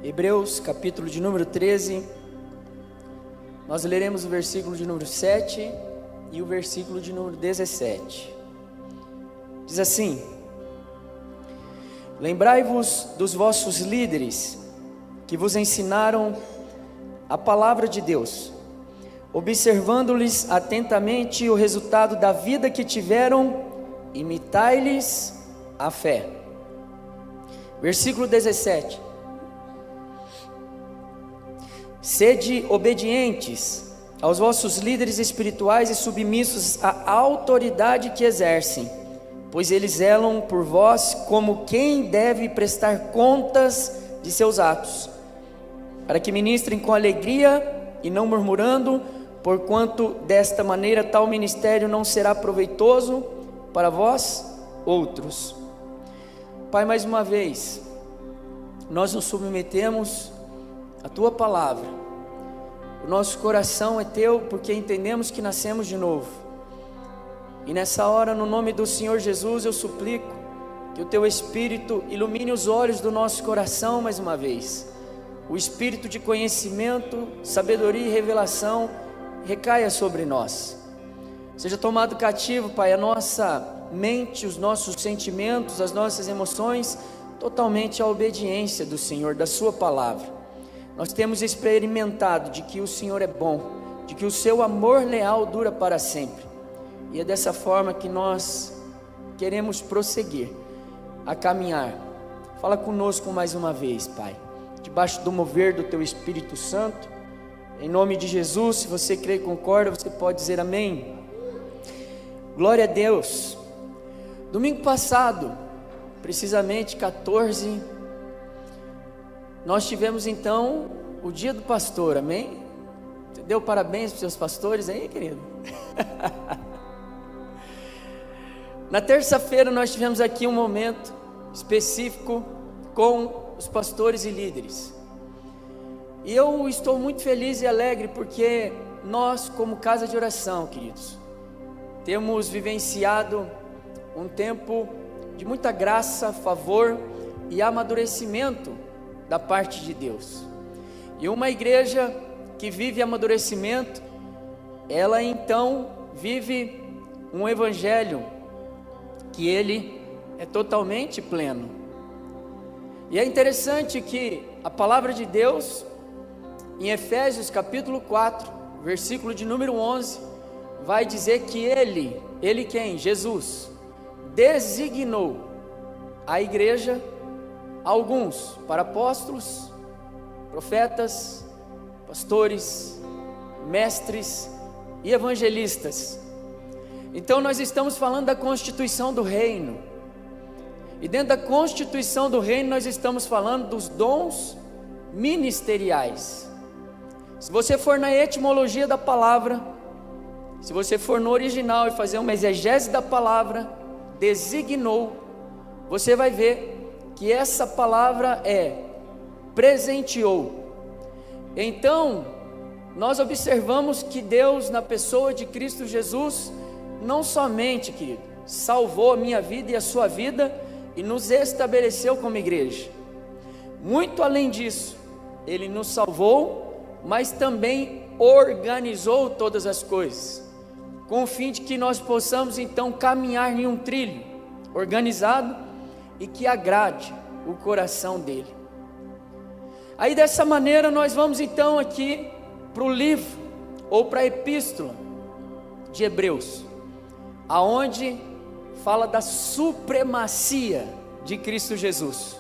Hebreus, capítulo de número 13, nós leremos o versículo de número 7 e o versículo de número 17. Diz assim: Lembrai-vos dos vossos líderes, que vos ensinaram a palavra de Deus, observando-lhes atentamente o resultado da vida que tiveram, imitai-lhes a fé. Versículo 17: Sede obedientes aos vossos líderes espirituais e submissos à autoridade que exercem, pois eles zelam por vós como quem deve prestar contas de seus atos, para que ministrem com alegria e não murmurando, porquanto desta maneira tal ministério não será proveitoso para vós outros. Pai, mais uma vez, nós nos submetemos à Tua palavra. O nosso coração é Teu, porque entendemos que nascemos de novo. E nessa hora, no nome do Senhor Jesus, eu suplico que o Teu Espírito ilumine os olhos do nosso coração mais uma vez. O Espírito de conhecimento, sabedoria e revelação recaia sobre nós. Seja tomado cativo, Pai, a nossa mente, os nossos sentimentos, as nossas emoções, totalmente à obediência do Senhor, da Sua palavra. Nós temos experimentado de que o Senhor é bom, de que o Seu amor leal dura para sempre. E é dessa forma que nós queremos prosseguir a caminhar. Fala conosco mais uma vez, Pai, debaixo do mover do Teu Espírito Santo, em nome de Jesus. Se você crê e concorda, você pode dizer amém. Glória a Deus. Domingo passado, precisamente 14, nós tivemos então o dia do pastor, amém? Você deu parabéns para os seus pastores aí, querido? Na terça-feira nós tivemos aqui um momento específico com os pastores e líderes. E eu estou muito feliz e alegre porque nós, como casa de oração, queridos, temos vivenciado um tempo de muita graça, favor e amadurecimento da parte de Deus. E uma igreja que vive amadurecimento, ela então vive um evangelho que ele é totalmente pleno. E é interessante que a palavra de Deus, em Efésios capítulo 4, versículo de número 11, vai dizer que ele quem? Jesus, designou a igreja, alguns para apóstolos, profetas, pastores, mestres e evangelistas. Então nós estamos falando da constituição do reino, e dentro da constituição do reino nós estamos falando dos dons ministeriais. Se você for na etimologia da palavra, se você for no original e fazer uma exegese da palavra, designou, você vai ver que essa palavra é presenteou. Então, nós observamos que Deus, na pessoa de Cristo Jesus, não somente, querido, salvou a minha vida e a sua vida e nos estabeleceu como igreja. Muito além disso, Ele nos salvou, mas também organizou todas as coisas, com o fim de que nós possamos então caminhar em um trilho organizado e que agrade o coração dele. Aí dessa maneira nós vamos então aqui para o livro ou para a epístola de Hebreus, aonde fala da supremacia de Cristo Jesus,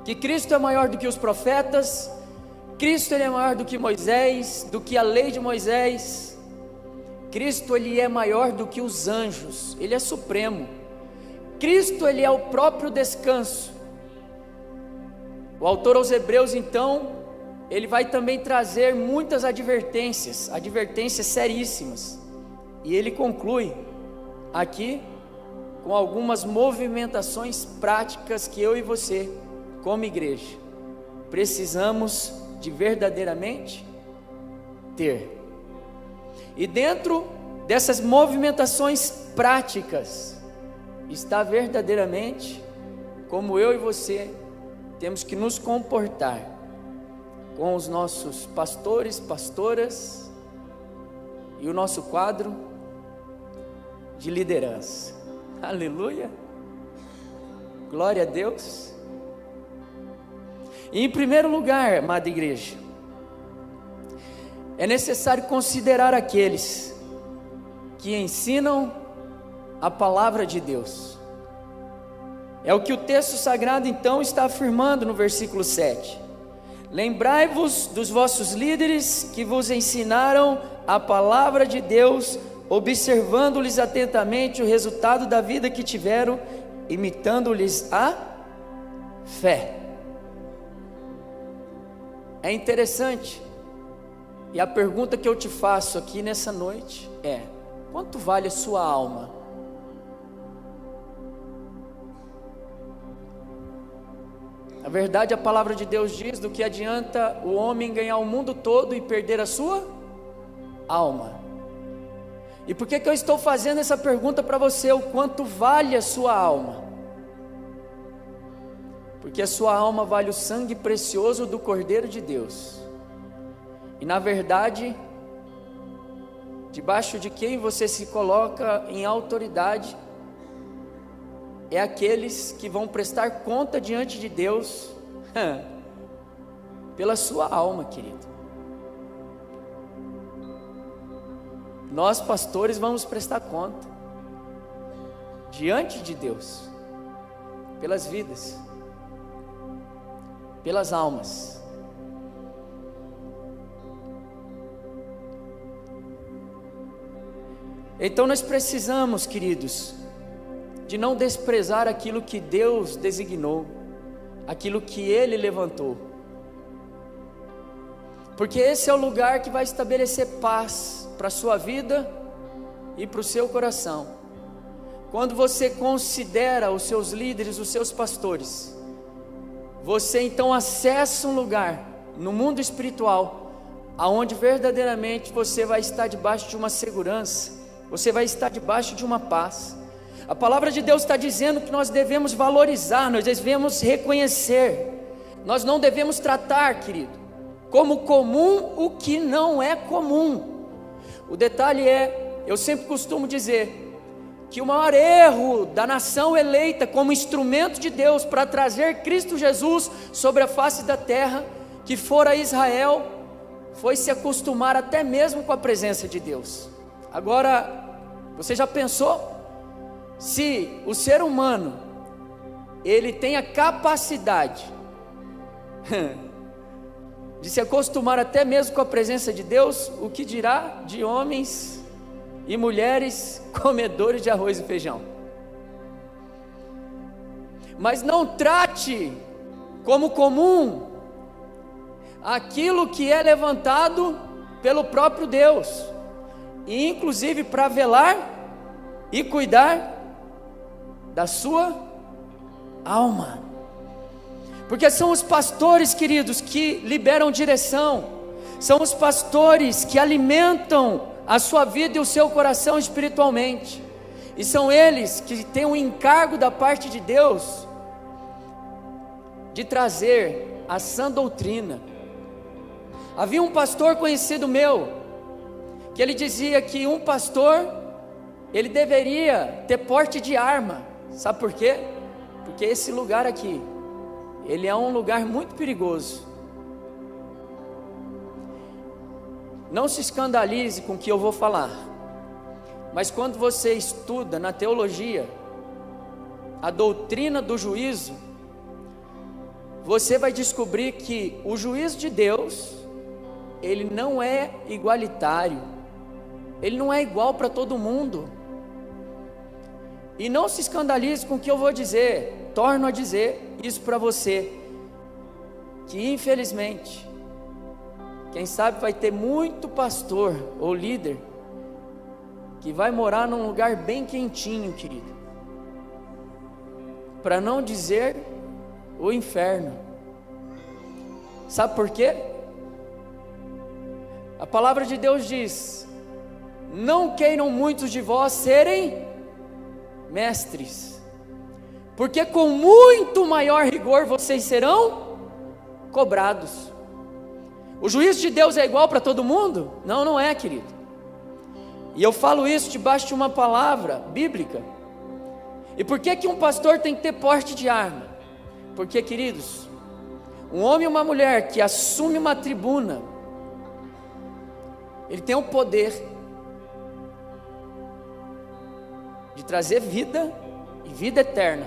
que Cristo é maior do que os profetas, Cristo ele é maior do que Moisés, do que a lei de Moisés. Cristo ele é maior do que os anjos, ele é supremo. Cristo ele é o próprio descanso. O autor aos Hebreus então, ele vai também trazer muitas advertências seríssimas, e ele conclui aqui com algumas movimentações práticas que eu e você, como igreja, precisamos de verdadeiramente ter. E dentro dessas movimentações práticas está verdadeiramente como eu e você temos que nos comportar com os nossos pastores, pastoras e o nosso quadro de liderança. Aleluia! Glória a Deus! E em primeiro lugar, amada igreja, é necessário considerar aqueles que ensinam a palavra de Deus. É o que o texto sagrado então está afirmando no versículo 7. Lembrai-vos dos vossos líderes que vos ensinaram a palavra de Deus, observando-lhes atentamente o resultado da vida que tiveram, imitando-lhes a fé. É interessante, e a pergunta que eu te faço aqui nessa noite é: quanto vale a sua alma? Na verdade, a palavra de Deus diz: do que adianta o homem ganhar o mundo todo e perder a sua alma? E por que eu estou fazendo essa pergunta para você? O quanto vale a sua alma? Porque a sua alma vale o sangue precioso do Cordeiro de Deus. E na verdade, debaixo de quem você se coloca em autoridade, é aqueles que vão prestar conta diante de Deus pela sua alma, querido. Nós pastores vamos prestar conta diante de Deus pelas vidas, pelas almas. Então nós precisamos, queridos, de não desprezar aquilo que Deus designou, aquilo que Ele levantou, porque esse é o lugar que vai estabelecer paz para a sua vida e para o seu coração. Quando você considera os seus líderes, os seus pastores, você então acessa um lugar no mundo espiritual, aonde verdadeiramente você vai estar debaixo de uma segurança, você vai estar debaixo de uma paz. A palavra de Deus está dizendo que nós devemos valorizar, nós devemos reconhecer, nós não devemos tratar, querido, como comum o que não é comum. O detalhe é, eu sempre costumo dizer, que o maior erro da nação eleita como instrumento de Deus para trazer Cristo Jesus sobre a face da terra, que fora Israel, foi se acostumar até mesmo com a presença de Deus. Agora, você já pensou? Se o ser humano, ele tem a capacidade de se acostumar até mesmo com a presença de Deus, o que dirá de homens e mulheres comedores de arroz e feijão? Mas não trate como comum aquilo que é levantado pelo próprio Deus, e inclusive para velar e cuidar da sua alma, porque são os pastores, queridos, que liberam direção, são os pastores que alimentam a sua vida e o seu coração espiritualmente, e são eles que têm um encargo da parte de Deus de trazer a sã doutrina. Havia um pastor conhecido meu, que ele dizia que um pastor, ele deveria ter porte de arma. Sabe por quê? Porque esse lugar aqui, ele é um lugar muito perigoso. Não se escandalize com o que eu vou falar, mas quando você estuda na teologia a doutrina do juízo, você vai descobrir que o juízo de Deus, ele não é igualitário, ele não é igual para todo mundo. E não se escandalize com o que eu vou dizer, torno a dizer isso para você, que infelizmente, quem sabe vai ter muito pastor ou líder que vai morar num lugar bem quentinho, querido, para não dizer o inferno. Sabe por quê? A palavra de Deus diz: não queiram muitos de vós serem mestres, porque com muito maior rigor vocês serão cobrados. O juízo de Deus é igual para todo mundo? Não, não é, querido. E eu falo isso debaixo de uma palavra bíblica. E por que um pastor tem que ter porte de arma? Porque, queridos, um homem e uma mulher que assume uma tribuna, ele tem o poder de trazer vida e vida eterna,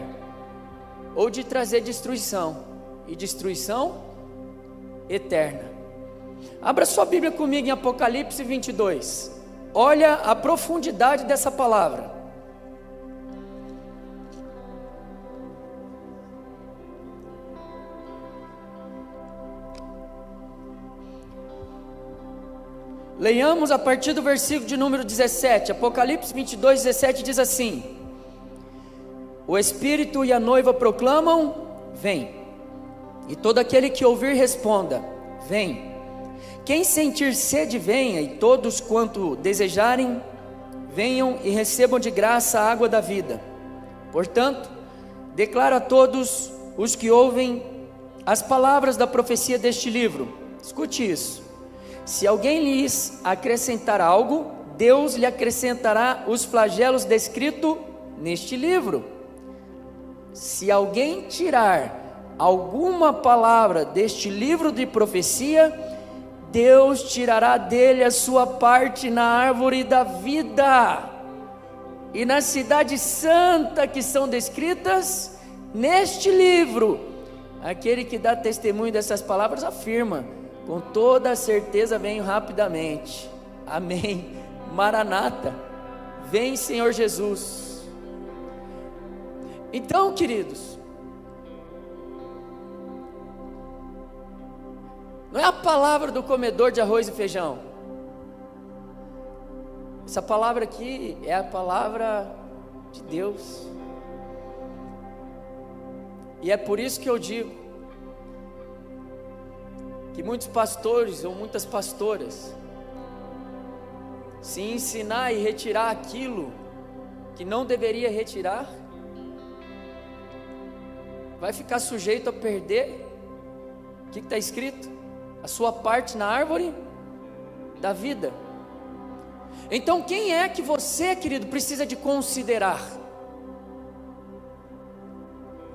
ou de trazer destruição e destruição eterna. Abra sua Bíblia comigo em Apocalipse 22. Olha a profundidade dessa palavra. Leiamos a partir do versículo de número 17. Apocalipse 22, 17 diz assim: o Espírito e a noiva proclamam: vem. E todo aquele que ouvir responda: vem. Quem sentir sede venha, e todos quanto desejarem venham e recebam de graça a água da vida. Portanto, declaro a todos os que ouvem as palavras da profecia deste livro. Escute isso: se alguém lhes acrescentar algo, Deus lhe acrescentará os flagelos descritos neste livro. Se alguém tirar alguma palavra deste livro de profecia, Deus tirará dele a sua parte na árvore da vida e na cidade santa que são descritas neste livro. Aquele que dá testemunho dessas palavras afirma: com toda a certeza venho rapidamente. Amém. Maranata, vem Senhor Jesus. Então, queridos, não é a palavra do comedor de arroz e feijão. Essa palavra aqui é a palavra de Deus. E é por isso que eu digo que muitos pastores ou muitas pastoras, se ensinar e retirar aquilo que não deveria retirar, vai ficar sujeito a perder. O que está escrito? A sua parte na árvore da vida. Então, quem é que você, querido, precisa de considerar?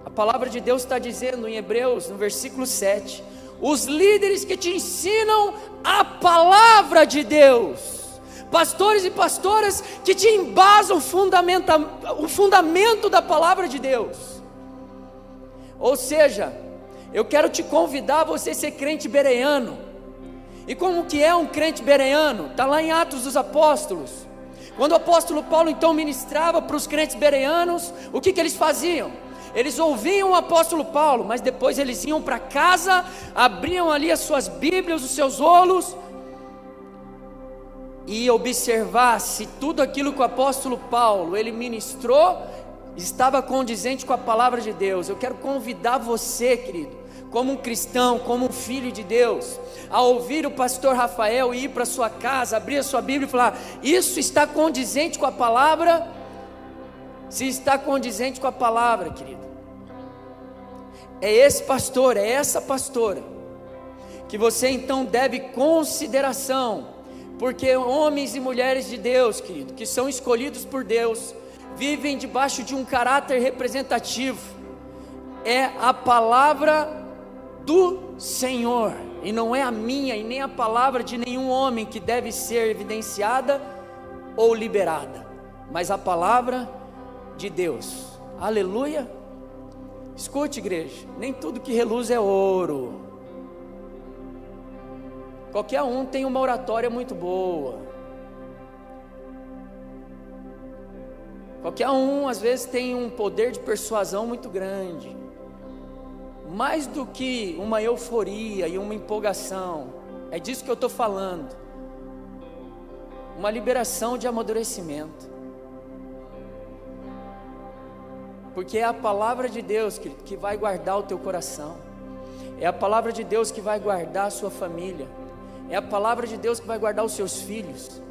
A palavra de Deus está dizendo em Hebreus, no versículo 7, os líderes que te ensinam a palavra de Deus, pastores e pastoras que te embasam o fundamento da palavra de Deus. Ou seja, eu quero te convidar a você ser crente bereano. E como que é um crente bereano? Está lá em Atos dos Apóstolos. Quando o apóstolo Paulo então ministrava para os crentes bereanos, o que eles faziam? Eles ouviam o apóstolo Paulo, mas depois eles iam para casa, abriam ali as suas Bíblias, os seus rolos, e observar se tudo aquilo que o apóstolo Paulo ele ministrou estava condizente com a palavra de Deus. Eu quero convidar você, querido, como um cristão, como um filho de Deus, a ouvir o pastor Rafael e ir para sua casa, abrir a sua Bíblia e falar: isso está condizente com a palavra? Se está condizente com a palavra, querido, é esse pastor, é essa pastora que você então deve consideração, porque homens e mulheres de Deus, querido, que são escolhidos por Deus, vivem debaixo de um caráter representativo. É a palavra do Senhor, e não é a minha e nem a palavra de nenhum homem que deve ser evidenciada ou liberada, mas a palavra de Deus. Aleluia. Escute, igreja, nem tudo que reluz é ouro. Qualquer um tem uma oratória muito boa, qualquer um às vezes tem um poder de persuasão muito grande, mais do que uma euforia e uma empolgação. É disso que eu estou falando. Uma liberação de amadurecimento, porque é a palavra de Deus, querido, que vai guardar o teu coração. É a palavra de Deus que vai guardar a sua família. É a palavra de Deus que vai guardar os seus filhos.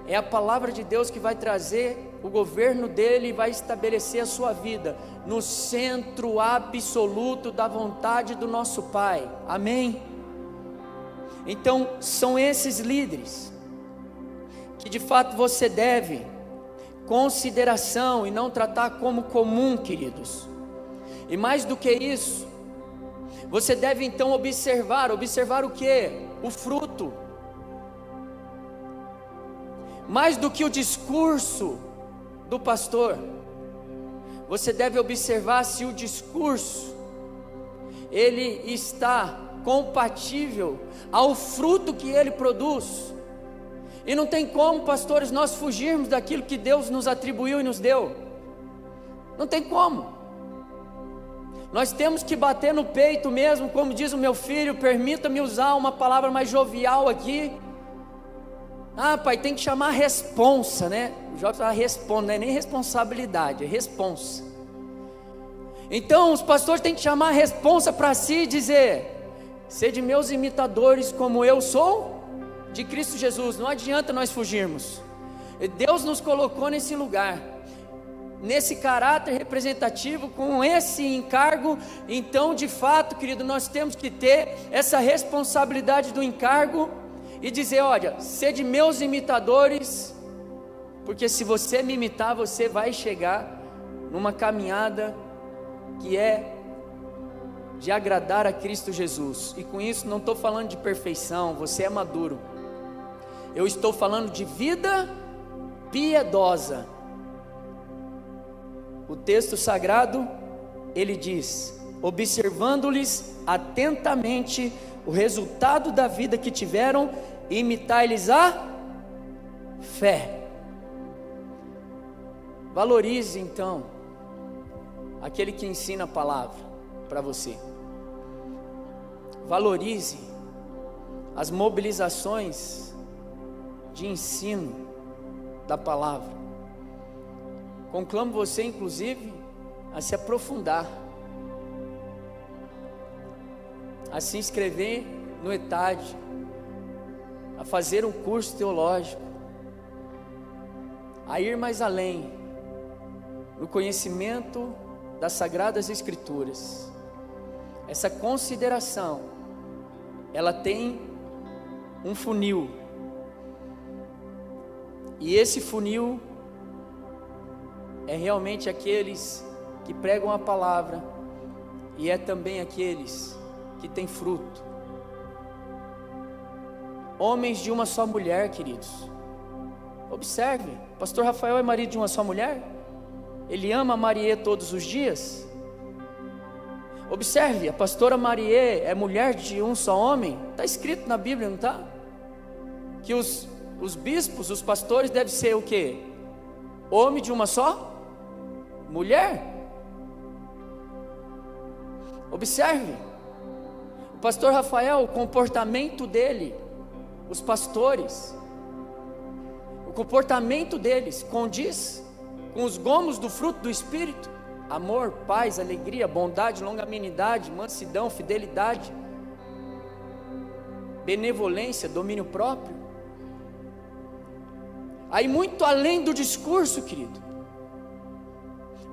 É a palavra de Deus que vai trazer o governo dele e vai estabelecer a sua vida no centro absoluto da vontade do nosso Pai. Amém? Então, são esses líderes que de fato você deve consideração e não tratar como comum, queridos. E mais do que isso, você deve então observar o que? O fruto. Mais do que o discurso do pastor, você deve observar se o discurso ele está compatível ao fruto que ele produz. E não tem como, pastores, nós fugirmos daquilo que Deus nos atribuiu e nos deu. Não tem como. Nós temos que bater no peito mesmo, como diz o meu filho, permita-me usar uma palavra mais jovial aqui. Ah, pai, tem que chamar responsa, né? O Jovem fala responsa, não é nem responsabilidade, é responsa. Então os pastores têm que chamar a responsa para si e dizer: sede meus imitadores como eu sou de Cristo Jesus. Não adianta nós fugirmos. Deus nos colocou nesse lugar, nesse caráter representativo, com esse encargo. Então de fato, querido, nós temos que ter essa responsabilidade do encargo e dizer: olha, sede meus imitadores, porque se você me imitar, você vai chegar numa caminhada que é de agradar a Cristo Jesus. E com isso não estou falando de perfeição, você é maduro. Eu estou falando de vida piedosa. O texto sagrado, ele diz: observando-lhes atentamente o resultado da vida que tiveram, imitai-lhes a fé. Valorize então aquele que ensina a palavra para você. Valorize as mobilizações de ensino da palavra. Conclamo você, inclusive, a se aprofundar, a se inscrever no ETAD, a fazer um curso teológico, a ir mais além no conhecimento das Sagradas Escrituras. Essa consideração, ela tem um funil, e esse funil é realmente aqueles que pregam a palavra, e é também aqueles que têm fruto. Homens de uma só mulher, queridos. Observe, pastor Rafael é marido de uma só mulher? Ele ama a Marie todos os dias? Observe, a pastora Marie é mulher de um só homem? Está escrito na Bíblia, não está? Que os bispos, os pastores devem ser o quê? Homem de uma só mulher? Observe, o pastor Rafael, o comportamento dele, os pastores, o comportamento deles condiz com os gomos do fruto do Espírito: amor, paz, alegria, bondade, longanimidade, mansidão, fidelidade, benevolência, domínio próprio. Aí muito além do discurso, querido,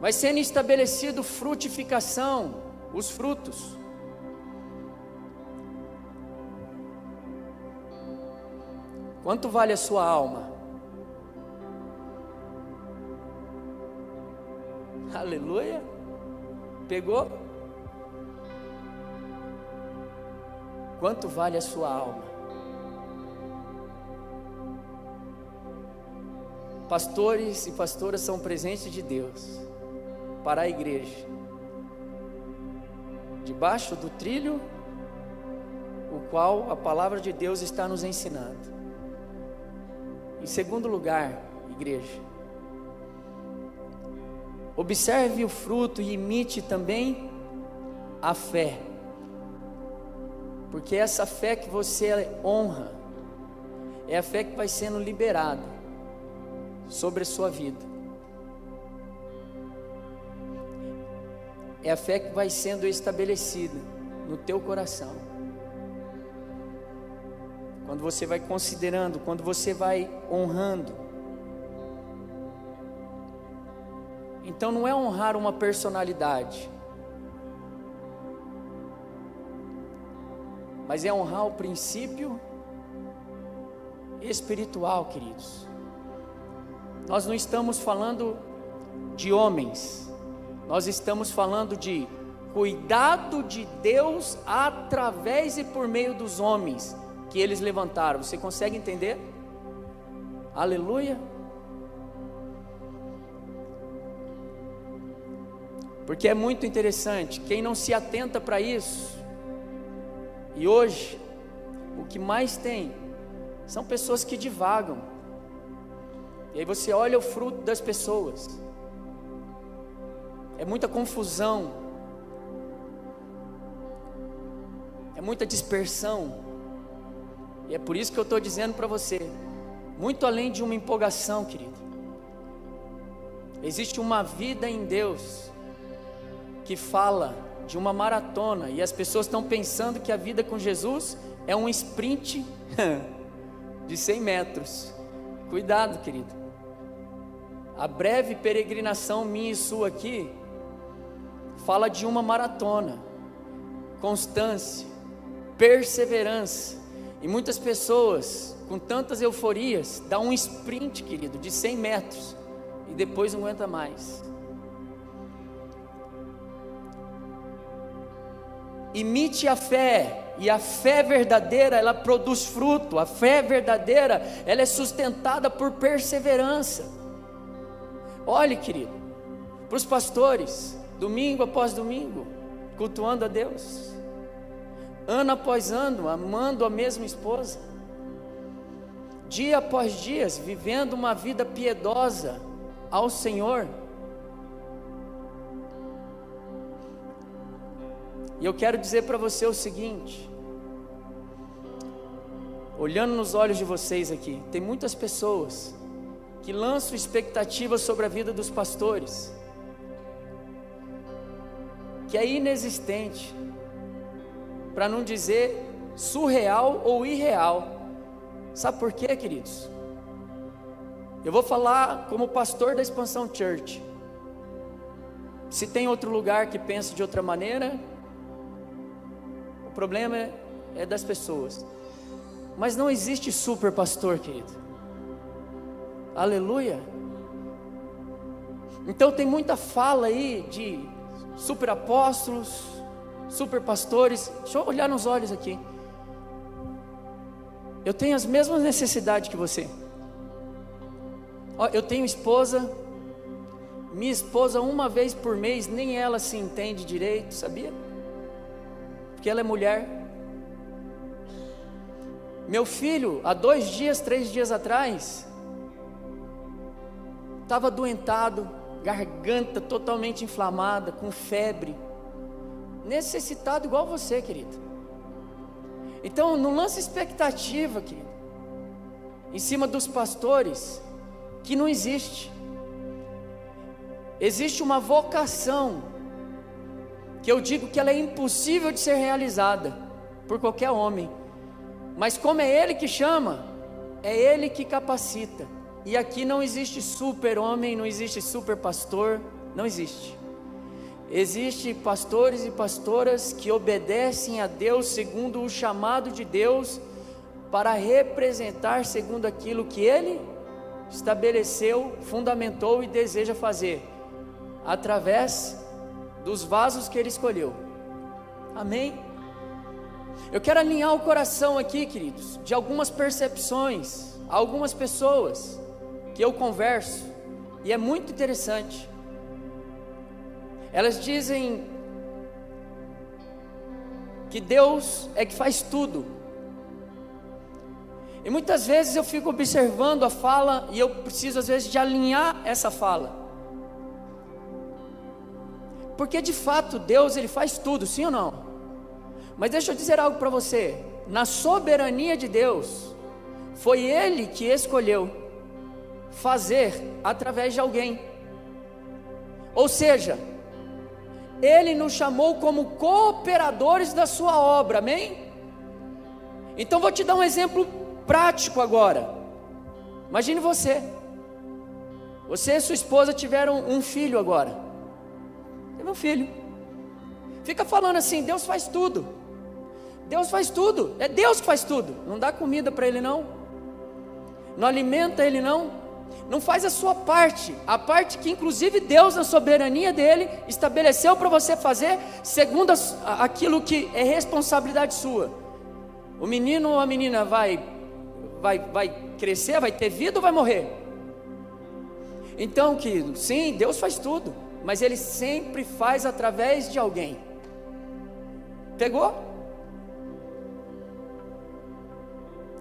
vai sendo estabelecido frutificação, os frutos. Quanto vale a sua alma? Aleluia. Pegou? Quanto vale a sua alma? Pastores e pastoras são presentes de Deus para a igreja, debaixo do trilho o qual a palavra de Deus está nos ensinando. Em segundo lugar, igreja, observe o fruto e imite também a fé, porque essa fé que você honra é a fé que vai sendo liberada sobre a sua vida, é a fé que vai sendo estabelecida no teu coração. Quando você vai considerando, quando você vai honrando. Então não é honrar uma personalidade, mas é honrar o princípio espiritual, queridos. Nós não estamos falando de homens, nós estamos falando de cuidado de Deus através e por meio dos homens que eles levantaram. Você consegue entender? Aleluia. Porque é muito interessante, quem não se atenta para isso, e hoje, o que mais tem, são pessoas que divagam, e aí você olha o fruto das pessoas, é muita confusão, é muita dispersão, e é por isso que eu estou dizendo para você, muito além de uma empolgação, querido, existe uma vida em Deus, que fala de uma maratona, e as pessoas estão pensando que a vida com Jesus é um sprint de 100 metros, cuidado, querido, a breve peregrinação minha e sua aqui, fala de uma maratona, constância, perseverança, e muitas pessoas, com tantas euforias, dá um sprint, querido, de 100 metros, e depois não aguenta mais. Imite a fé, e a fé verdadeira, ela produz fruto, a fé verdadeira, ela é sustentada por perseverança. Olhe, querido, para os pastores, domingo após domingo, cultuando a Deus, ano após ano, amando a mesma esposa, dia após dia, vivendo uma vida piedosa ao Senhor. E eu quero dizer para você o seguinte, olhando nos olhos de vocês aqui, tem muitas pessoas que lançam expectativas sobre a vida dos pastores, que é inexistente, para não dizer surreal ou irreal. Sabe por quê, queridos? Eu vou falar como pastor da Expansão Church. Se tem outro lugar que pensa de outra maneira, o problema é das pessoas. Mas não existe super pastor, querido. Aleluia. Então tem muita fala aí de super apóstolos, super pastores. Deixa eu olhar nos olhos aqui. Eu tenho as mesmas necessidades que você. Eu tenho esposa. Minha esposa, uma vez por mês, nem ela se entende direito, sabia? Porque ela é mulher. Meu filho, há 2 dias, 3 dias atrás, estava adoentado, garganta totalmente inflamada, com febre, necessitado igual você, querido. Então não lance expectativa, querido, em cima dos pastores, que não existe. Existe uma vocação, que eu digo que ela é impossível de ser realizada por qualquer homem, mas como é Ele que chama, é Ele que capacita. E aqui não existe super homem, não existe super pastor, não existe. Existe pastores e pastoras que obedecem a Deus segundo o chamado de Deus, para representar segundo aquilo que Ele estabeleceu, fundamentou e deseja fazer, através dos vasos que Ele escolheu. Amém? Eu quero alinhar o coração aqui, queridos, de algumas percepções, algumas pessoas que eu converso, e é muito interessante. Elas dizem que Deus é que faz tudo, e muitas vezes eu fico observando a fala, e eu preciso às vezes de alinhar essa fala, porque de fato Deus, Ele faz tudo, sim ou não? Mas deixa eu dizer algo para você, na soberania de Deus, foi Ele que escolheu fazer através de alguém, ou seja, Ele nos chamou como cooperadores da sua obra, amém? Então vou te dar um exemplo prático agora. Imagine você e sua esposa tiveram um filho agora. Teve um filho. Fica falando assim, Deus faz tudo. Deus faz tudo, é Deus que faz tudo. Não dá comida para ele não. não alimenta ele, não faz a sua parte, a parte que inclusive Deus, na soberania dele, estabeleceu para você fazer, segundo aquilo que é responsabilidade sua. O menino ou a menina vai crescer, vai ter vida ou vai morrer? Então, querido, sim, Deus faz tudo, mas Ele sempre faz através de alguém. Pegou?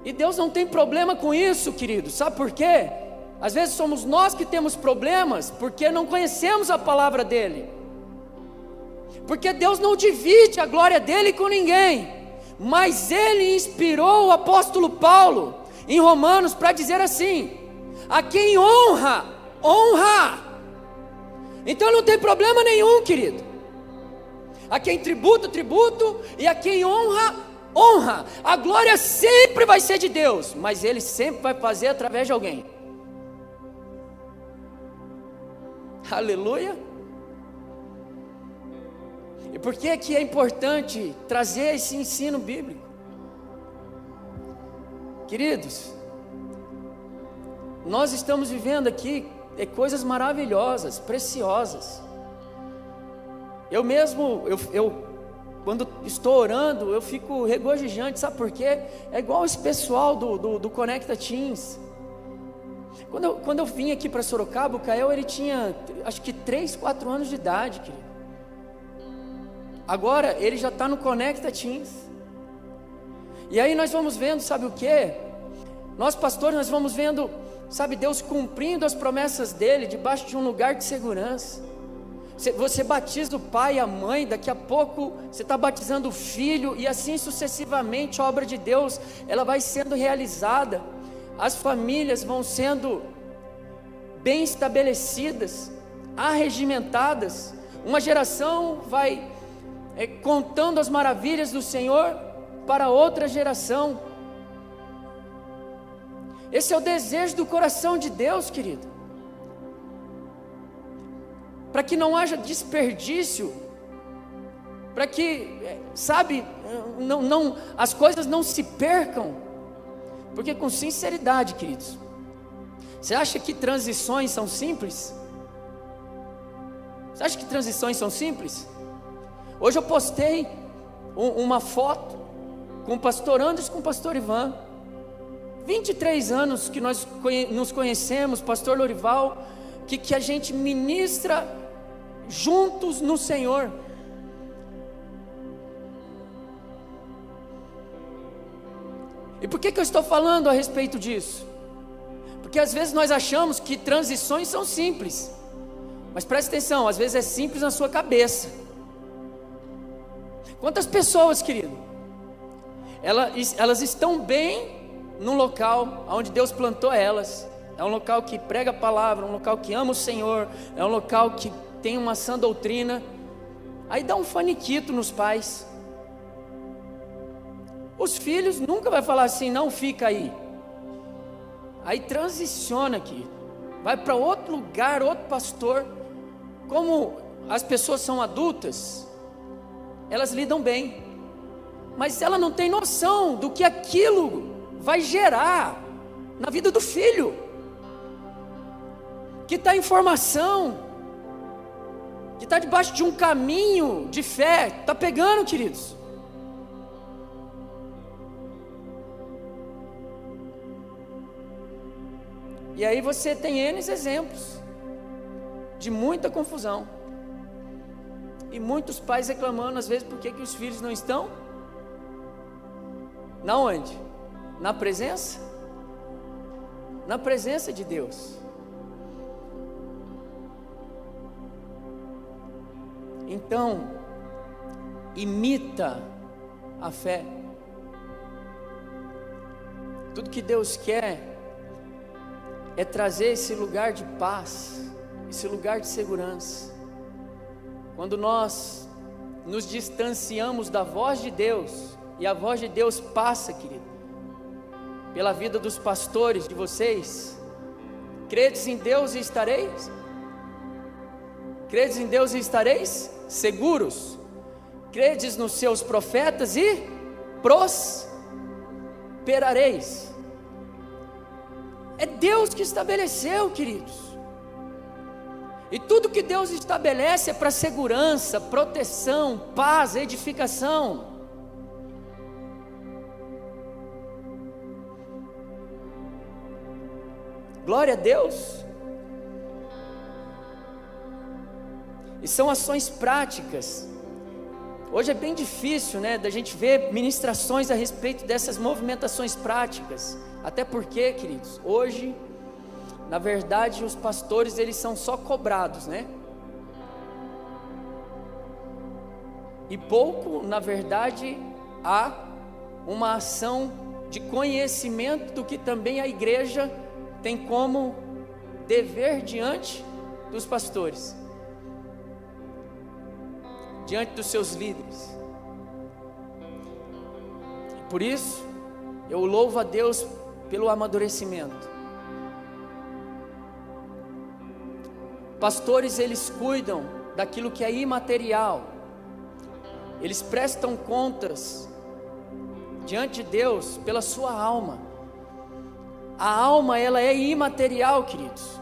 E Deus não tem problema com isso, querido. Sabe por quê? Às vezes somos nós que temos problemas, porque não conhecemos a palavra dEle. Porque Deus não divide a glória dEle com ninguém. Mas Ele inspirou o apóstolo Paulo, em Romanos, para dizer assim: a quem honra, honra. Então não tem problema nenhum, querido. A quem tributo, tributo, e a quem honra, honra. A glória sempre vai ser de Deus, mas Ele sempre vai fazer através de alguém. Aleluia. E por que é importante trazer esse ensino bíblico? Queridos, nós estamos vivendo aqui coisas maravilhosas, preciosas. Eu mesmo, quando estou orando, eu fico regozijante, sabe por quê? É igual esse pessoal do Conecta Teens. Quando eu vim aqui para Sorocaba, o Cael, ele tinha, acho que 3, 4 anos de idade, querido. Agora, ele já está no Conecta Teens. E aí nós vamos vendo, sabe o que? Nós pastores, nós vamos vendo, sabe, Deus cumprindo as promessas dEle, debaixo de um lugar de segurança. Você batiza o pai e a mãe, daqui a pouco você está batizando o filho, e assim sucessivamente a obra de Deus, ela vai sendo realizada. As famílias vão sendo bem estabelecidas, arregimentadas. Uma geração vai contando as maravilhas do Senhor para outra geração. Esse é o desejo do coração de Deus, querido. Para que não haja desperdício, para que, sabe, as coisas não se percam. Porque com sinceridade, queridos, você acha que transições são simples? Você acha que transições são simples? Hoje eu postei uma foto com o pastor Anderson, com o pastor Ivan. 23 anos que nós nos conhecemos, pastor Lorival, que a gente ministra juntos no Senhor. E por que eu estou falando a respeito disso? Porque às vezes nós achamos que transições são simples, mas preste atenção, às vezes é simples na sua cabeça. Quantas pessoas, querido, elas estão bem num local onde Deus plantou elas, é um local que prega a palavra, um local que ama o Senhor, é um local que tem uma sã doutrina, aí dá um faniquito nos pais. Os filhos nunca vai falar assim, não fica aí. Aí transiciona aqui, vai para outro lugar, outro pastor. Como as pessoas são adultas, elas lidam bem, mas ela não tem noção do que aquilo vai gerar na vida do filho, que está em formação, que está debaixo de um caminho de fé. Está pegando, queridos? E aí você tem N exemplos de muita confusão, e muitos pais reclamando às vezes por que os filhos não estão na onde? Na presença de Deus. Então, imita a fé. Tudo que Deus quer é trazer esse lugar de paz, esse lugar de segurança. Quando nós nos distanciamos da voz de Deus, e a voz de Deus passa, querido, pela vida dos pastores de vocês. Credes em Deus e estareis? Credes em Deus e estareis seguros? Credes nos seus profetas e prosperareis? É Deus que estabeleceu, queridos. E tudo que Deus estabelece é para segurança, proteção, paz, edificação. Glória a Deus. E são ações práticas. Hoje é bem difícil, né, da gente ver ministrações a respeito dessas movimentações práticas. Até porque, queridos, hoje, na verdade, os pastores, eles são só cobrados, né? E pouco, na verdade, há uma ação de conhecimento do que também a igreja tem como dever diante dos pastores, diante dos seus líderes. Por isso, eu louvo a Deus pelo amadurecimento. Pastores, eles cuidam daquilo que é imaterial. Eles prestam contas diante de Deus pela sua alma. A alma, ela é imaterial, queridos.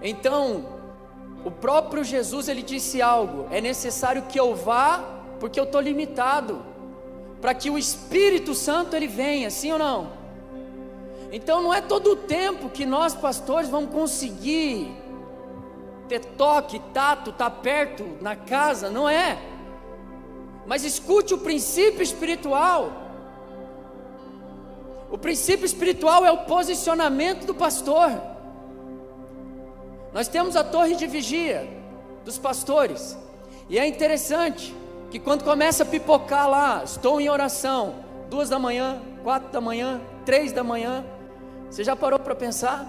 Então, o próprio Jesus, ele disse algo: é necessário que eu vá, porque eu estou limitado, para que o Espírito Santo ele venha, sim ou não? Então não é todo o tempo que nós pastores vamos conseguir ter toque, tato, estar perto na casa, não é? Mas escute o princípio espiritual. O princípio espiritual é o posicionamento do pastor. Nós temos a torre de vigia dos pastores, e é interessante que quando começa a pipocar lá, estou em oração, 2 da manhã, 4 da manhã, 3 da manhã, você já parou para pensar?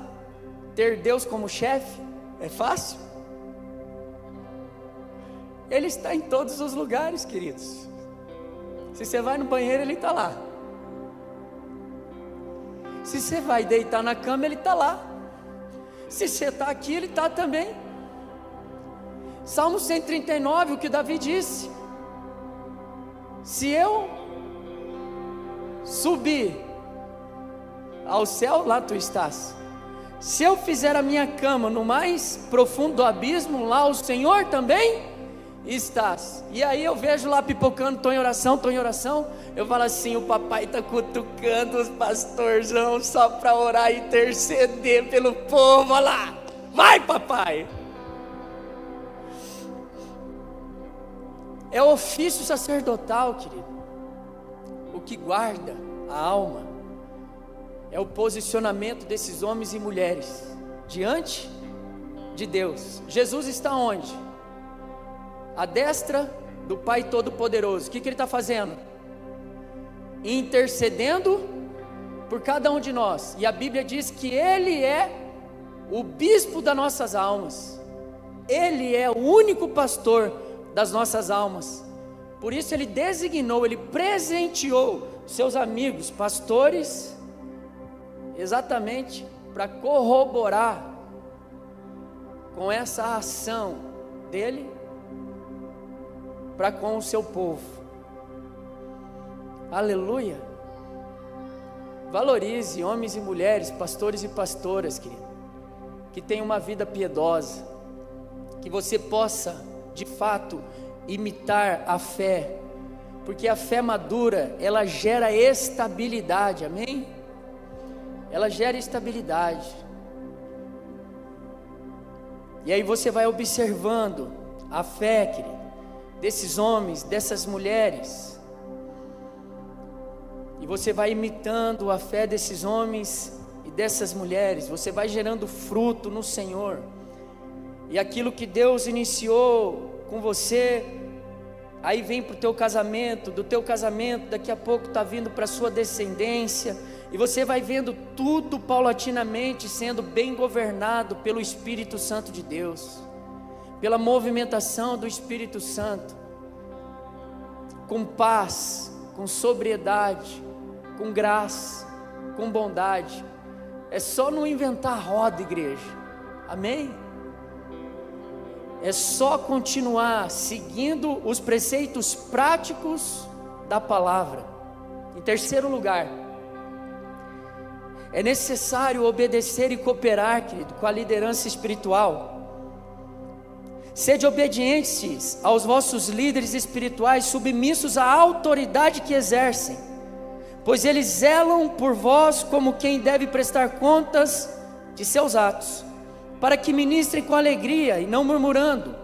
Ter Deus como chefe é fácil? Ele está em todos os lugares, queridos. Se você vai no banheiro, Ele está lá. Se você vai deitar na cama, Ele está lá. Se você está aqui, Ele está também. Salmo 139, o que Davi disse: se eu subir ao céu, lá tu estás. Se eu fizer a minha cama no mais profundo do abismo, lá o Senhor também estás. E aí eu vejo lá pipocando, estou em oração, eu falo assim: o papai está cutucando os pastorzão só para orar e interceder pelo povo. Olha lá, vai papai. É o ofício sacerdotal, querido. O que guarda a alma é o posicionamento desses homens e mulheres diante de Deus. Jesus está onde? À destra do Pai Todo-Poderoso. O que Ele está fazendo? Intercedendo por cada um de nós. E a Bíblia diz que Ele é o bispo das nossas almas. Ele é o único pastor das nossas almas. Por isso Ele designou, Ele presenteou seus amigos pastores, exatamente para corroborar com essa ação dele para com o seu povo. Aleluia. Valorize homens e mulheres, pastores e pastoras, querido, que tenham uma vida piedosa, que você possa de fato imitar a fé, porque a fé madura, ela gera estabilidade, amém? Ela gera estabilidade. E aí você vai observando a fé, querido, desses homens, dessas mulheres, e você vai imitando a fé desses homens e dessas mulheres. Você vai gerando fruto no Senhor, e aquilo que Deus iniciou com você, aí vem para o teu casamento, do teu casamento daqui a pouco está vindo para a sua descendência, e você vai vendo tudo paulatinamente sendo bem governado pelo Espírito Santo de Deus, pela movimentação do Espírito Santo, com paz, com sobriedade, com graça, com bondade. É só não inventar roda, igreja, amém? É só continuar seguindo os preceitos práticos da palavra. Em terceiro lugar, É necessário obedecer e cooperar, querido, com a liderança espiritual. Sede obedientes aos vossos líderes espirituais, submissos à autoridade que exercem, pois eles zelam por vós como quem deve prestar contas de seus atos, para que ministrem com alegria e não murmurando,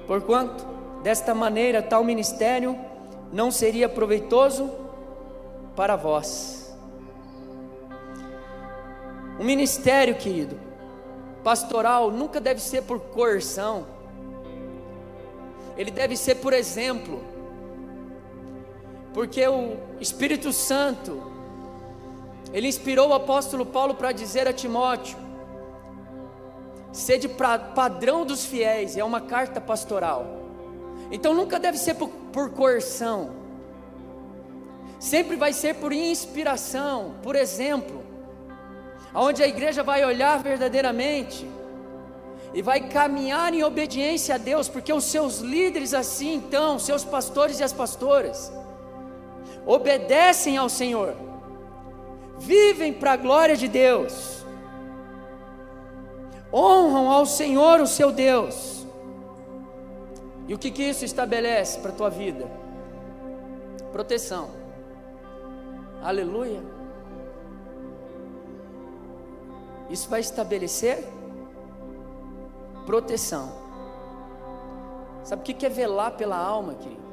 porquanto desta maneira tal ministério não seria proveitoso para vós. Um ministério, querido, pastoral nunca deve ser por coerção, ele deve ser por exemplo, porque o Espírito Santo, ele inspirou o apóstolo Paulo para dizer a Timóteo: sede padrão dos fiéis. É uma carta pastoral, então nunca deve ser por coerção, sempre vai ser por inspiração, por exemplo, onde a igreja vai olhar verdadeiramente e vai caminhar em obediência a Deus, porque os seus líderes assim, então, seus pastores e as pastoras, obedecem ao Senhor, vivem para a glória de Deus, honram ao Senhor, o seu Deus. E o que isso estabelece para a tua vida? Proteção. Aleluia. Isso vai estabelecer proteção. Sabe o que é velar pela alma, querido?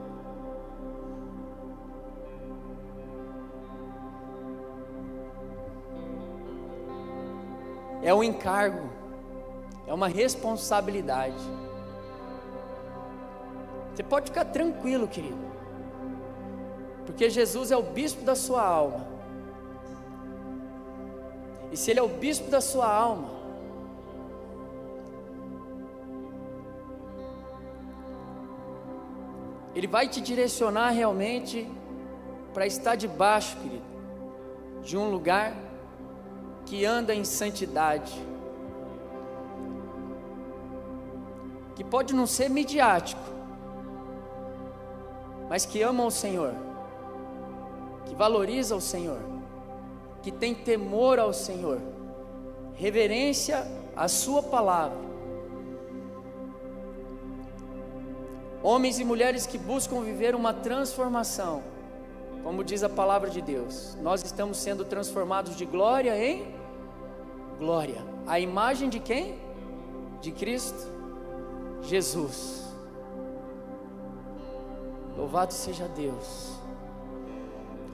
É um encargo, é uma responsabilidade. Você pode ficar tranquilo, querido, porque Jesus é o bispo da sua alma. E se Ele é o bispo da sua alma, Ele vai te direcionar realmente para estar debaixo, querido, de um lugar que anda em santidade, que pode não ser midiático, mas que ama o Senhor, que valoriza o Senhor, que tem temor ao Senhor, reverência à sua palavra. Homens e mulheres que buscam viver uma transformação, como diz a palavra de Deus, nós estamos sendo transformados de glória em glória. A imagem de quem? De Cristo Jesus. Louvado seja Deus.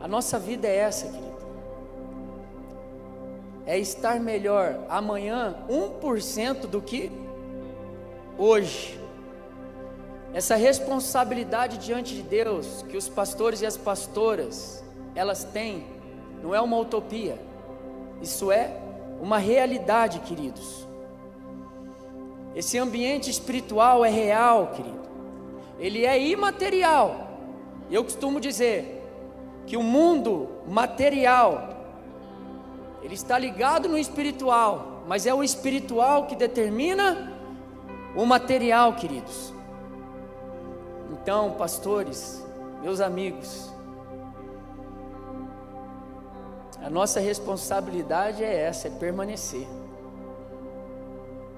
A nossa vida é essa, querido. É estar melhor amanhã 1% do que hoje. Essa responsabilidade diante de Deus que os pastores e as pastoras elas têm, não é uma utopia, isso é uma realidade, queridos. Esse ambiente espiritual é real, querido, ele é imaterial. Eu costumo dizer que o mundo material, ele está ligado no espiritual, mas é o espiritual que determina o material, queridos. Então, pastores, meus amigos, a nossa responsabilidade é essa, é permanecer.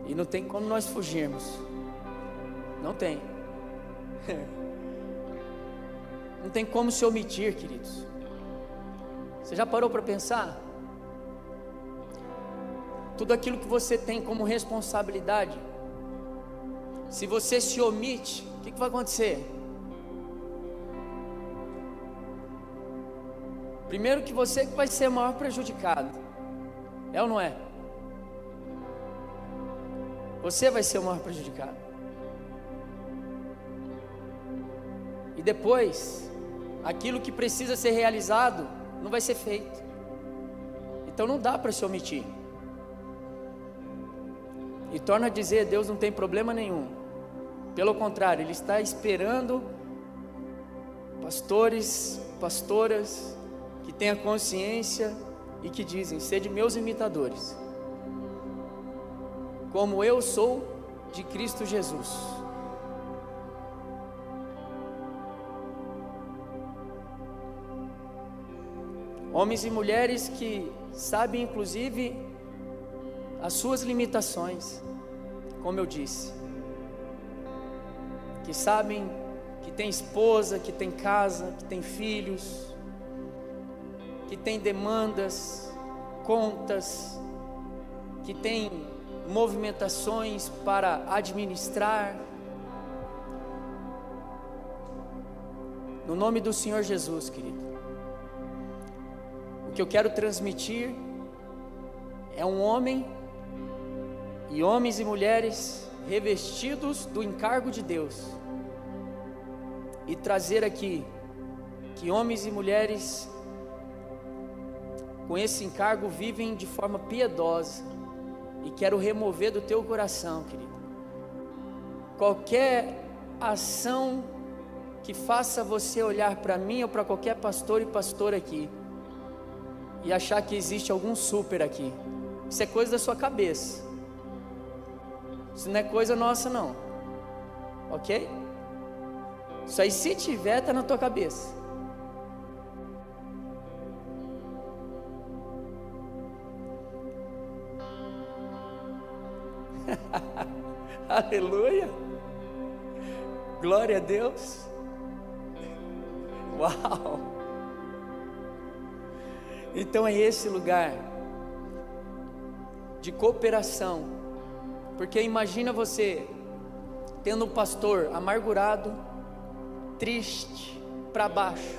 E não tem como nós fugirmos. Não tem. Não tem como se omitir, queridos. Você já parou para pensar? Tudo aquilo que você tem como responsabilidade, se você se omite, o que vai acontecer? Primeiro que você vai ser o maior prejudicado. É ou não é? Você vai ser o maior prejudicado. E depois, aquilo que precisa ser realizado não vai ser feito. Então não dá para se omitir. E torna a dizer, Deus não tem problema nenhum. Pelo contrário, Ele está esperando pastores, pastoras que tenham consciência e que dizem: sede meus imitadores, como eu sou de Cristo Jesus. Homens e mulheres que sabem inclusive as suas limitações, como eu disse, que sabem que tem esposa, que tem casa, que tem filhos, que tem demandas, contas, que tem movimentações para administrar. No nome do Senhor Jesus, querido, o que eu quero transmitir é um homem e homens e mulheres revestidos do encargo de Deus, e trazer aqui que homens e mulheres com esse encargo vivem de forma piedosa, e quero remover do teu coração, querido, qualquer ação que faça você olhar para mim ou para qualquer pastor e pastora aqui e achar que existe algum super aqui. Isso é coisa da sua cabeça, isso não é coisa nossa não, ok? Isso aí, se tiver, está na tua cabeça. Aleluia, glória a Deus. Uau! Então é esse lugar de cooperação, porque imagina você tendo um pastor amargurado, triste, para baixo.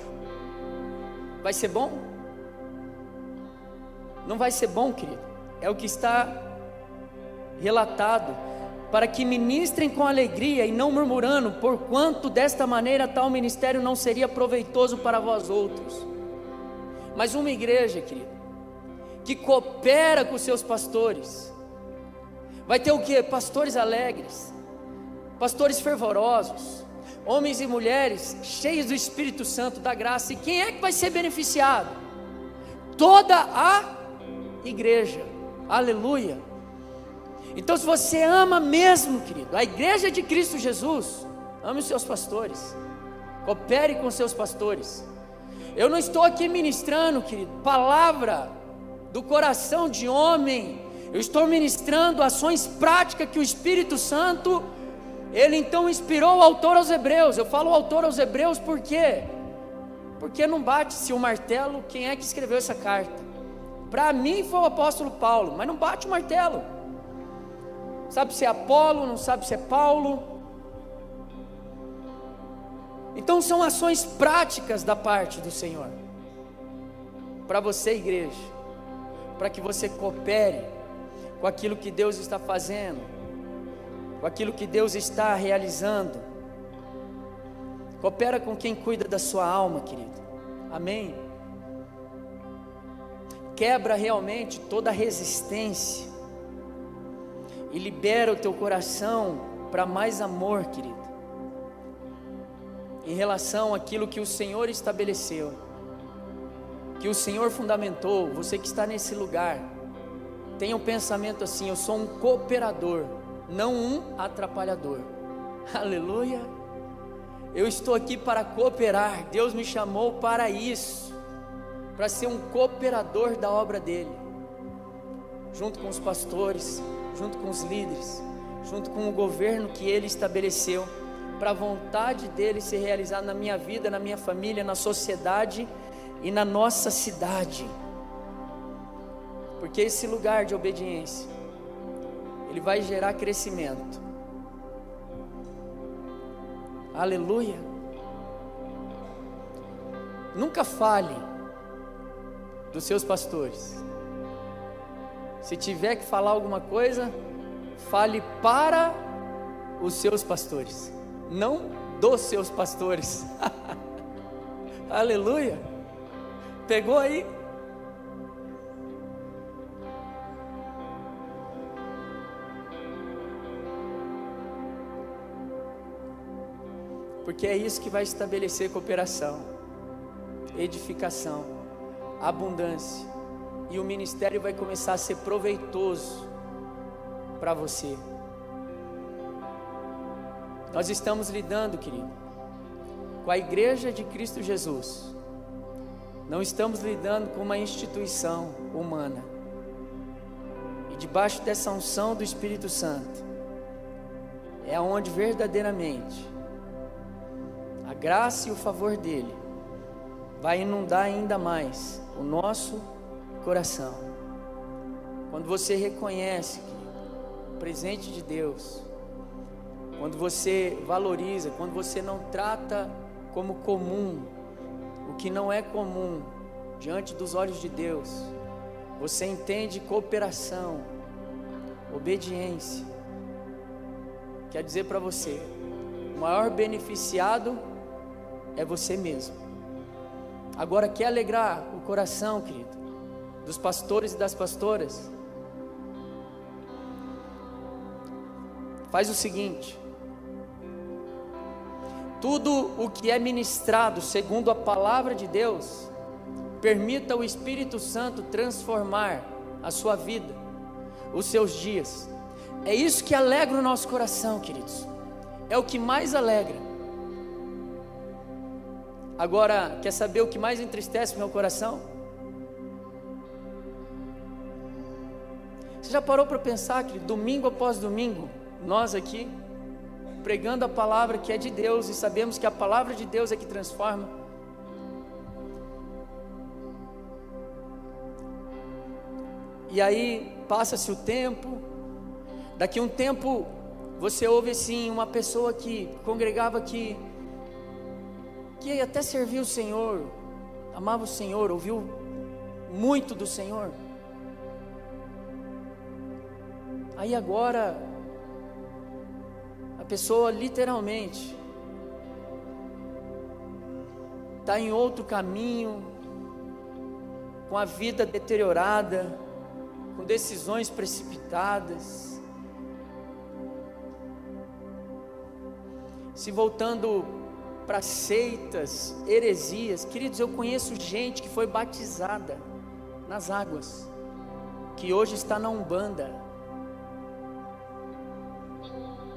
Vai ser bom? Não vai ser bom, querido. É o que está relatado: para que ministrem com alegria e não murmurando, porquanto desta maneira tal ministério não seria proveitoso para vós outros. Mas uma igreja, querido, que coopera com seus pastores, vai ter o quê? Pastores alegres, pastores fervorosos, homens e mulheres cheios do Espírito Santo, da graça. E quem é que vai ser beneficiado? Toda a igreja. Aleluia. Então, se você ama mesmo, querido, a igreja de Cristo Jesus, ame os seus pastores, coopere com seus pastores. Eu não estou aqui ministrando, querido, palavra do coração de homem. Eu estou ministrando ações práticas que o Espírito Santo, ele então inspirou o autor aos Hebreus. Eu falo o autor aos Hebreus por quê? Porque não bate-se o martelo quem é que escreveu essa carta. Para mim foi o apóstolo Paulo, mas não bate o martelo. Sabe se é Apolo, não sabe se é Paulo. Então são ações práticas da parte do Senhor para você, igreja, para que você coopere com aquilo que Deus está fazendo, com aquilo que Deus está realizando. Coopera com quem cuida da sua alma, querido. Amém? Quebra realmente toda a resistência e libera o teu coração para mais amor, querido, em relação àquilo que o Senhor estabeleceu, que o Senhor fundamentou. Você que está nesse lugar, tenha um pensamento assim: eu sou um cooperador, não um atrapalhador. Aleluia. Eu estou aqui para cooperar. Deus me chamou para isso, para ser um cooperador da obra dele, junto com os pastores, junto com os líderes, junto com o governo que ele estabeleceu, para a vontade dele ser realizada na minha vida, na minha família, na sociedade e na nossa cidade. Porque esse lugar de obediência, ele vai gerar crescimento. Aleluia. Nunca fale dos seus pastores. Se tiver que falar alguma coisa, fale para os seus pastores, não dos seus pastores. Aleluia. Pegou aí? Porque é isso que vai estabelecer cooperação, edificação, abundância, e o ministério vai começar a ser proveitoso para você. Nós estamos lidando, querido, com a igreja de Cristo Jesus, Não estamos lidando com uma instituição humana. E debaixo dessa unção do Espírito Santo, é onde verdadeiramente a graça e o favor dele vai inundar ainda mais o nosso coração. Quando você reconhece o presente de Deus, quando você valoriza, quando você não trata como comum o que não é comum diante dos olhos de Deus, você entende cooperação, obediência. Quer dizer para você, o maior beneficiado é você mesmo. Agora, quer alegrar o coração, querido, dos pastores e das pastoras? Faz o seguinte: tudo o que é ministrado segundo a palavra de Deus, permita o Espírito Santo transformar a sua vida, os seus dias. É isso que alegra o nosso coração, queridos. É o que mais alegra. Agora, quer saber o que mais entristece meu coração? Você já parou para pensar que domingo após domingo, nós aqui, pregando a palavra que é de Deus, e sabemos que a palavra de Deus é que transforma. E aí, passa-se o tempo, daqui a um tempo, você ouve assim, uma pessoa que congregava aqui, que até serviu o Senhor, amava o Senhor, ouviu muito do Senhor. Aí agora, a pessoa literalmente está em outro caminho, com a vida deteriorada, com decisões precipitadas, se voltando para seitas, heresias. Queridos, eu conheço gente que foi batizada nas águas, que hoje está na Umbanda.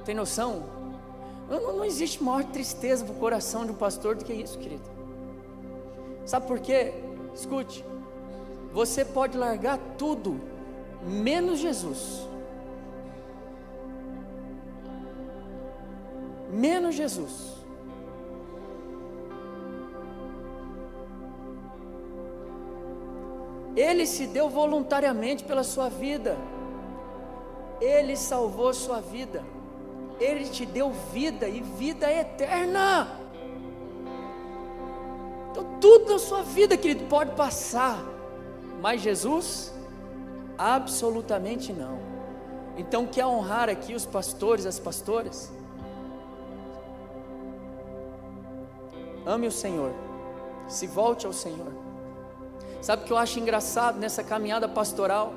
Tem noção? Não existe maior tristeza para o coração de um pastor do que isso, querido. Sabe por quê? Escute, você pode largar tudo, menos Jesus. Menos Jesus. Ele se deu voluntariamente pela sua vida. Ele salvou sua vida. Ele te deu vida e vida eterna. Então tudo na sua vida, querido, pode passar, mas Jesus, absolutamente não. Então quer honrar aqui os pastores, as pastoras? Ame o Senhor, se volte ao Senhor. Sabe o que eu acho engraçado nessa caminhada pastoral?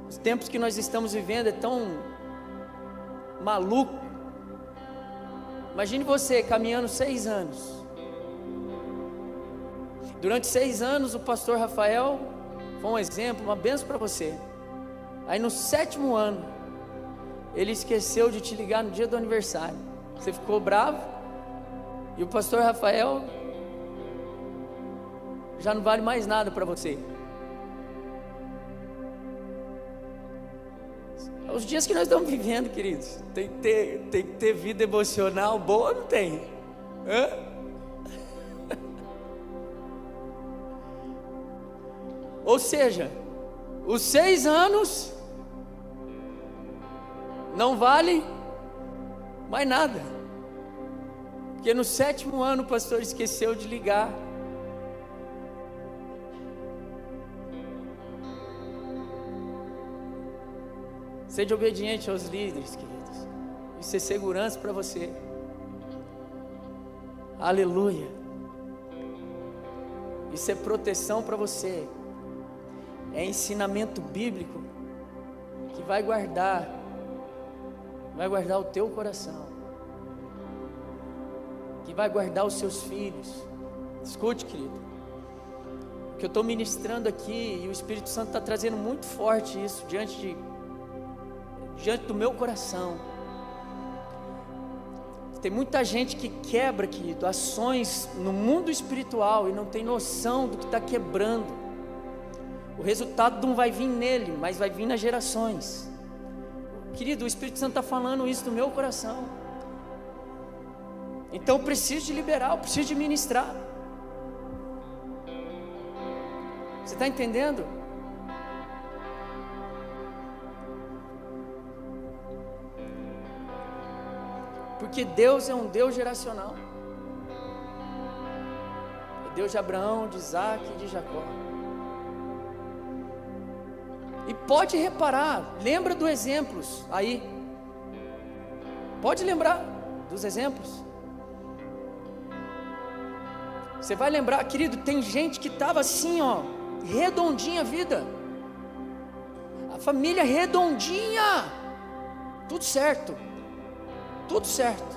Os tempos que nós estamos vivendo é tão maluco. Imagine você caminhando 6 anos. Durante 6 anos o pastor Rafael foi um exemplo, uma bênção para você. Aí no 7º ano, ele esqueceu de te ligar no dia do aniversário. Você ficou bravo, e o pastor Rafael já não vale mais nada para você. Os dias que nós estamos vivendo, queridos, tem que ter vida emocional boa, não tem? Hã? Ou seja, os 6 anos não vale mais nada, porque no 7º ano o pastor esqueceu de ligar. Seja obediente aos líderes, queridos. Isso é segurança para você. Aleluia. Isso é proteção para você. É ensinamento bíblico que vai guardar o teu coração, que vai guardar os seus filhos. Escute, querido, o que eu estou ministrando aqui, e o Espírito Santo está trazendo muito forte isso diante do meu coração. Tem muita gente que quebra, querido, ações no mundo espiritual e não tem noção do que está quebrando. O resultado não vai vir nele, mas vai vir nas gerações. Querido, o Espírito Santo está falando isso no meu coração. Então eu preciso de liberar, eu preciso de ministrar. Você está entendendo? Porque Deus é um Deus geracional. É Deus de Abraão, de Isaac e de Jacó. E pode reparar, lembra dos exemplos aí. Pode lembrar dos exemplos. Você vai lembrar, querido, tem gente que estava assim, ó, redondinha a vida. A família redondinha. Tudo certo. Tudo certo.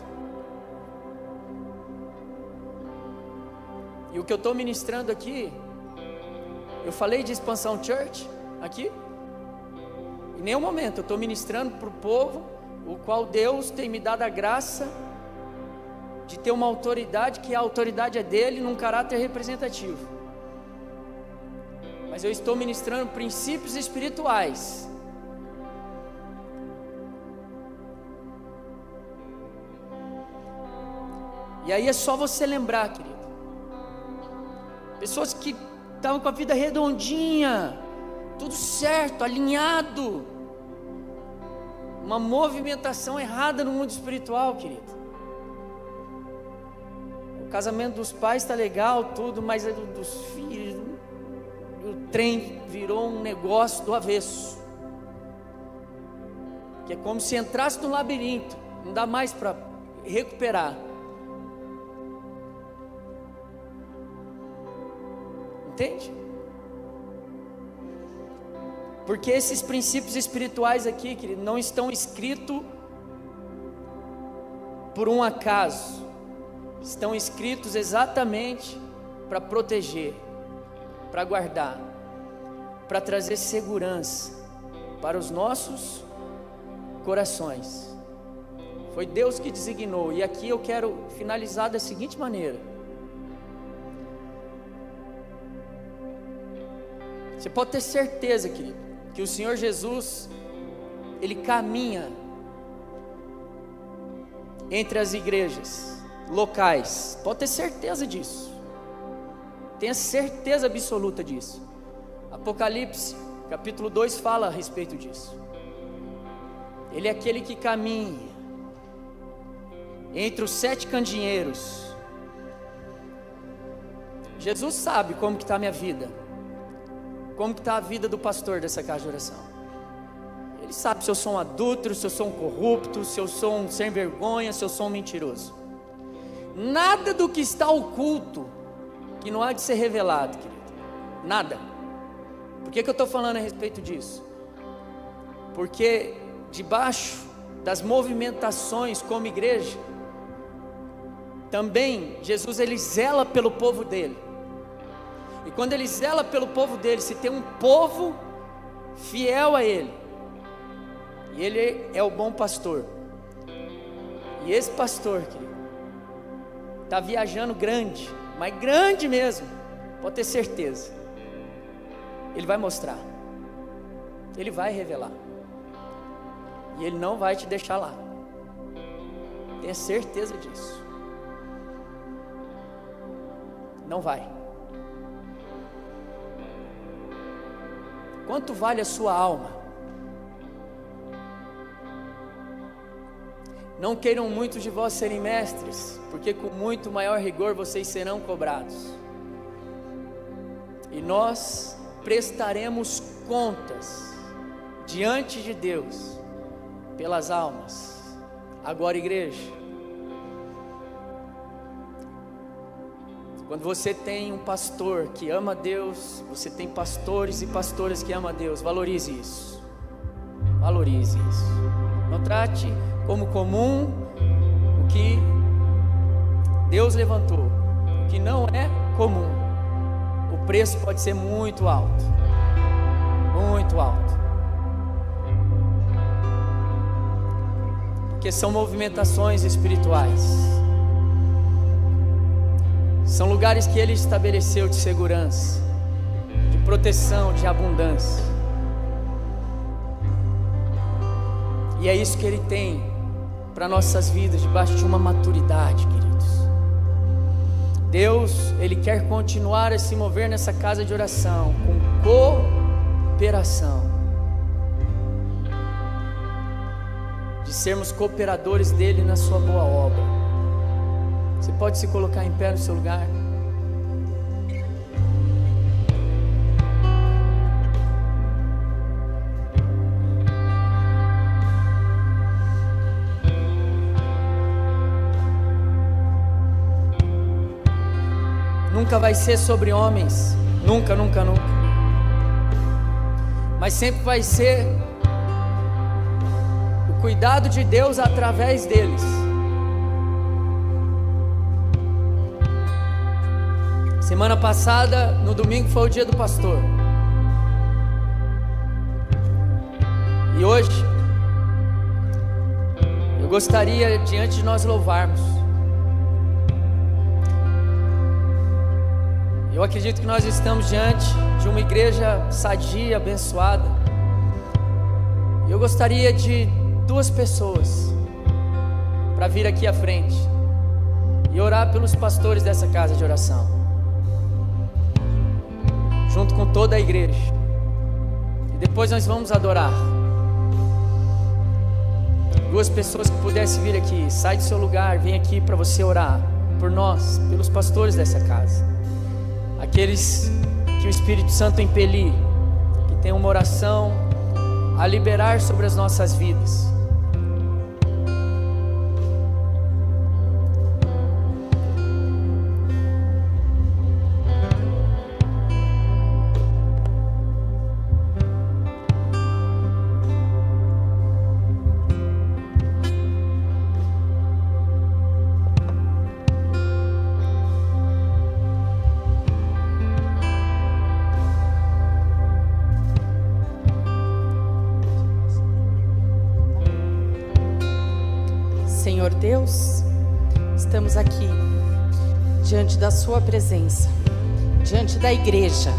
E o que eu estou ministrando aqui, eu falei de Expansão Church aqui. Em nenhum momento eu estou ministrando para o povo, o qual Deus tem me dado a graça de ter uma autoridade, que a autoridade é dele, num caráter representativo. Mas eu estou ministrando princípios espirituais. E aí é só você lembrar, querido. Pessoas que estavam com a vida redondinha, tudo certo, alinhado. Uma movimentação errada no mundo espiritual, querido. O casamento dos pais está legal, tudo, mas dos filhos, o trem virou um negócio do avesso. Que é como se entrasse num labirinto, não dá mais para recuperar. Entende? Porque esses princípios espirituais aqui, querido, não estão escritos por um acaso. Estão escritos exatamente para proteger, para guardar, para trazer segurança para os nossos corações. Foi Deus que designou. E aqui eu quero finalizar da seguinte maneira. Você pode ter certeza, querido, que o Senhor Jesus, Ele caminha entre as igrejas locais. Pode ter certeza disso. Tenha certeza absoluta disso. Apocalipse, capítulo 2, fala a respeito disso. Ele é aquele que caminha entre os 7 candeeiros. Jesus sabe como que está a minha vida. Como que está a vida do pastor dessa casa de oração. Ele sabe se eu sou um adúltero, se eu sou um corrupto, se eu sou um sem vergonha, se eu sou um mentiroso. Nada do que está oculto que não há de ser revelado, querido. Nada. Por que eu estou falando a respeito disso? Porque debaixo das movimentações como igreja, também Jesus, ele zela pelo povo dele. E quando ele zela pelo povo dele, se tem um povo fiel a ele, e ele é o bom pastor, e esse pastor, querido, está viajando grande, mas grande mesmo, pode ter certeza, ele vai mostrar, ele vai revelar, e ele não vai te deixar lá, tenha certeza disso, não vai. Quanto vale a sua alma? Não queiram muitos de vós serem mestres, porque com muito maior rigor vocês serão cobrados. E nós prestaremos contas diante de Deus pelas almas. Agora, igreja, quando você tem um pastor que ama Deus, você tem pastores e pastoras que amam a Deus, valorize isso. Valorize isso. Não trate como comum o que Deus levantou, o que não é comum. O preço pode ser muito alto. Muito alto. Porque porque são movimentações espirituais. São lugares que Ele estabeleceu de segurança, de proteção, de abundância. E é isso que Ele tem para nossas vidas, debaixo de uma maturidade, queridos. Deus, Ele quer continuar a se mover nessa casa de oração, com cooperação, de sermos cooperadores dEle na sua boa obra. Você pode se colocar em pé no seu lugar? Nunca vai ser sobre homens, nunca, nunca, nunca. Mas sempre vai ser o cuidado de Deus através deles. Semana passada, no domingo, foi o dia do pastor. E hoje, eu gostaria, diante de nós louvarmos, eu acredito que nós estamos diante de uma igreja sadia, abençoada. Eu gostaria de 2 pessoas para vir aqui à frente e orar pelos pastores dessa casa de oração, junto com toda a igreja. E depois nós vamos adorar. 2 pessoas que pudessem vir aqui, sai do seu lugar, vem aqui para você orar por nós, pelos pastores dessa casa. Aqueles que o Espírito Santo impelir, que tem uma oração a liberar sobre as nossas vidas. Senhor Deus, estamos aqui diante da sua presença, diante da igreja,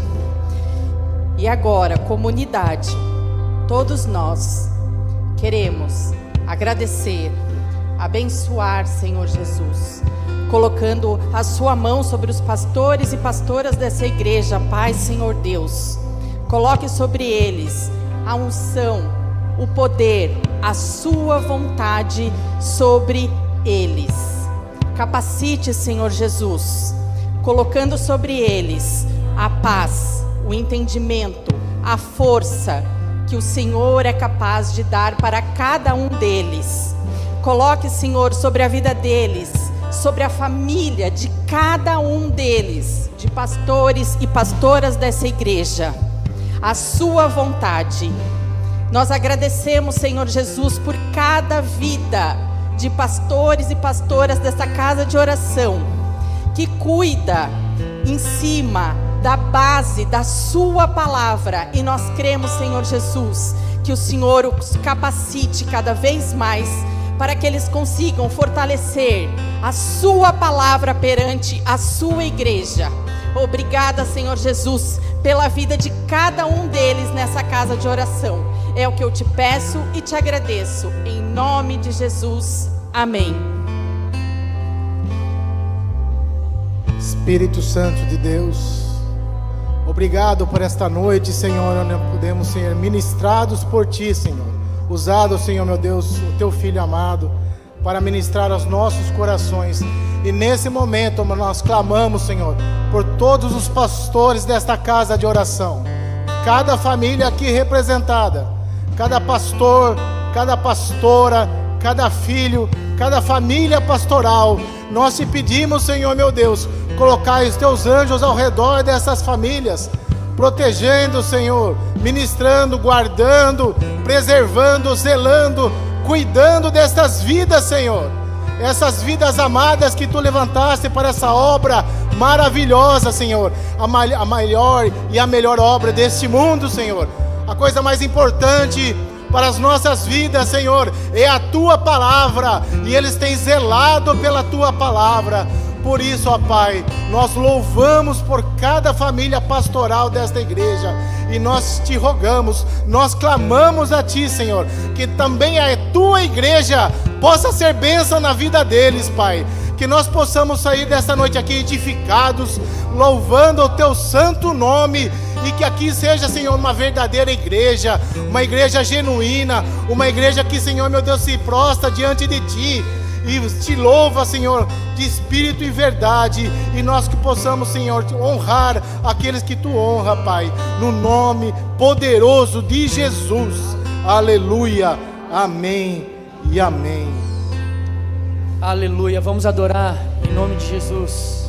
e agora, comunidade, todos nós queremos agradecer, abençoar, Senhor Jesus, colocando a sua mão sobre os pastores e pastoras dessa igreja. Pai, Senhor Deus, coloque sobre eles a unção, o poder, a sua vontade sobre eles. Capacite, Senhor Jesus, colocando sobre eles a paz, o entendimento, a força que o Senhor é capaz de dar para cada um deles. Coloque, Senhor, sobre a vida deles, sobre a família de cada um deles, de pastores e pastoras dessa igreja, a sua vontade. Nós agradecemos, Senhor Jesus, por cada vida de pastores e pastoras dessa casa de oração, que cuida em cima da base da sua palavra. E nós cremos, Senhor Jesus, que o Senhor os capacite cada vez mais, para que eles consigam fortalecer a sua palavra perante a sua igreja. Obrigada, Senhor Jesus, pela vida de cada um deles nessa casa de oração. É o que eu te peço e te agradeço, em nome de Jesus, amém. Espírito Santo de Deus, obrigado por esta noite, Senhor, onde podemos ser ministrados por Ti, Senhor. Usado, Senhor, meu Deus, o Teu Filho amado, para ministrar aos nossos corações. E nesse momento nós clamamos, Senhor, por todos os pastores desta casa de oração, cada família aqui representada, cada pastor, cada pastora, cada filho, cada família pastoral. Nós te pedimos, Senhor meu Deus, colocai os teus anjos ao redor dessas famílias, protegendo, Senhor, ministrando, guardando, preservando, zelando, cuidando destas vidas, Senhor. Essas vidas amadas que Tu levantaste para essa obra maravilhosa, Senhor. A maior e a melhor obra deste mundo, Senhor. A coisa mais importante para as nossas vidas, Senhor, é a Tua palavra, e eles têm zelado pela Tua palavra. Por isso, ó Pai, nós louvamos por cada família pastoral desta igreja, e nós te rogamos, nós clamamos a Ti, Senhor, que também a Tua igreja possa ser bênção na vida deles, Pai. Que nós possamos sair desta noite aqui edificados, louvando o Teu santo nome, e que aqui seja, Senhor, uma verdadeira igreja, uma igreja genuína, uma igreja que, Senhor, meu Deus, se prostra diante de Ti e te louva, Senhor, de espírito e verdade, e nós que possamos, Senhor, honrar aqueles que Tu honra, Pai, no nome poderoso de Jesus. Aleluia, amém e amém. Aleluia, vamos adorar em nome de Jesus.